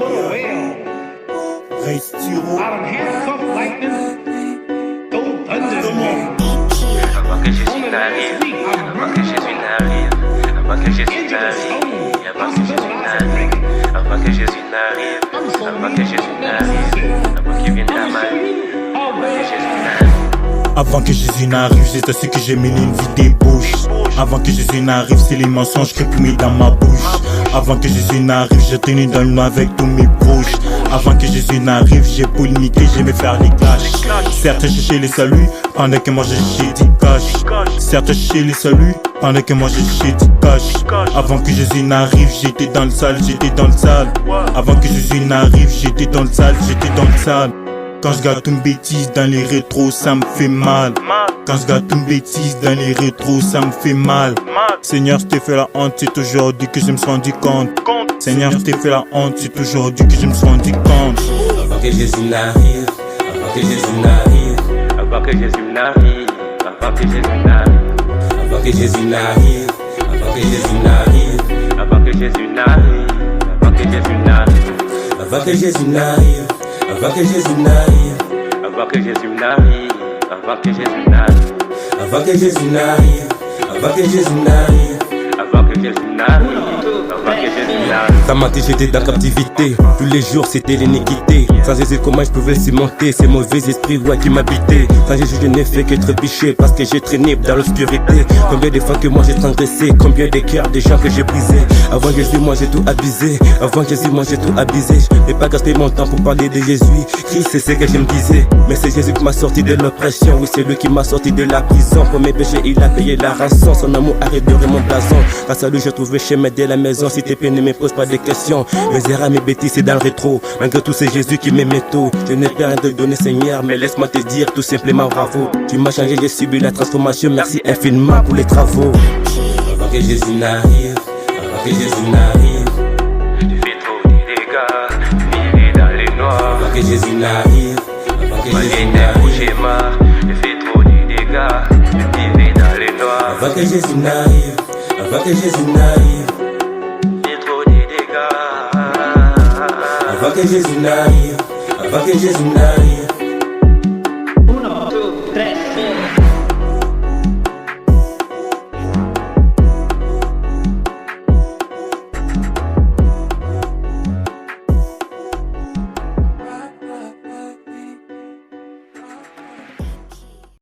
but a whale. Race Tiro. Out of handcuffed lightning, throw thunder. Avant que Jésus n'arrive, avant que Jésus n'arrive, avant que Jésus n'arrive, avant que Jésus n'arrive, avant que Jésus n'arrive, avant que Jésus n'arrive, avant qu'il vienne dans ma vie, avant que Jésus n'arrive. Avant que Jésus n'arrive, c'est à ce que j'ai mené une vie débauche. Avant que Jésus n'arrive, c'est les mensonges que mis dans ma bouche. Avant que Jésus n'arrive, j'ai tenu dans le noir avec tous mes proches. Avant que Jésus n'arrive, j'ai polémiqué, j'aimais faire les clashs. Certains cherchaient les saluts, pendant que moi je cherchais du cash. Certains cherchaient les saluts, pendant que moi je cherchais du cash. Avant que Jésus n'arrive, j'étais dans le sale, j'étais dans le sale. Avant que Jésus n'arrive, j'étais dans le sale, j'étais dans le sale. Quand je gâte une bêtise dans les rétros, ça me fait mal. Quand je gâte une bêtise dans les rétros, ça me fait mal. Seigneur, je t'ai fait la honte, c'est aujourd'hui que je me suis rendu compte. Seigneur, je t'ai fait la honte, c'est aujourd'hui que je me suis rendu compte. Avant que Jésus n'arrive, avant que Jésus n'arrive, avant que Jésus n'arrive, avant que Jésus n'arrive, avant que Jésus n'arrive, avant que Jésus n'arrive, avant que Jésus n'arrive, avant que Jésus n'arrive, avant que Jésus n'arrive, avant que Jésus n'arrive, avant que Jésus n'arrive, avant que Jésus n'arrive, avant que Jésus n'arrive, avant que Jésus n'arrive, avant que Jésus n'arrive, avant que Jésus n'arrive. Ça m'a dit j'étais dans captivité, tous les jours c'était l'iniquité. Sans Jésus comment je pouvais surmonter ces mauvais esprits ouais, qui m'habitaient. Sans Jésus je n'ai fait que trébucher parce que j'ai traîné dans l'obscurité. Combien de fois que moi j'ai transgressé, combien de cœurs de gens que j'ai brisés. Avant Jésus moi j'ai tout abusé, avant Jésus moi j'ai tout abusé. Je n'ai pas gasté mon temps pour parler de Jésus, Christ c'est ce que je me disais. Mais c'est Jésus qui m'a sorti de l'oppression, oui c'est lui qui m'a sorti de la prison. Pour mes péchés il a payé la rançon, son amour a rédoré mon blason. Grâce à lui j'ai trouvé chemin dès la maison, si t'es peine ne me pose pas de questions. Mes erreurs, mes bêtises c'est dans le rétro, malgré tout c'est Jésus qui m'aimait tôt. Je n'ai plus rien de donner Seigneur, mais laisse-moi te dire tout simplement bravo. Tu m'as changé, j'ai subi la transformation, merci infiniment pour les travaux. Avant que Jésus n'arrive, avant que Jésus n'arrive, tu fais trop de dégâts, tu vivais dans les noirs. Avant que Jésus n'arrive, avant que Jésus n'arrive, tu fais trop de dégâts, tu vivais dans les noirs. Avant que Jésus n'arrive, avant que Jésus n'arrive, tu fais trop de dégâts. Avant que Jésus n'arrive, avant que Jésus n'arrive.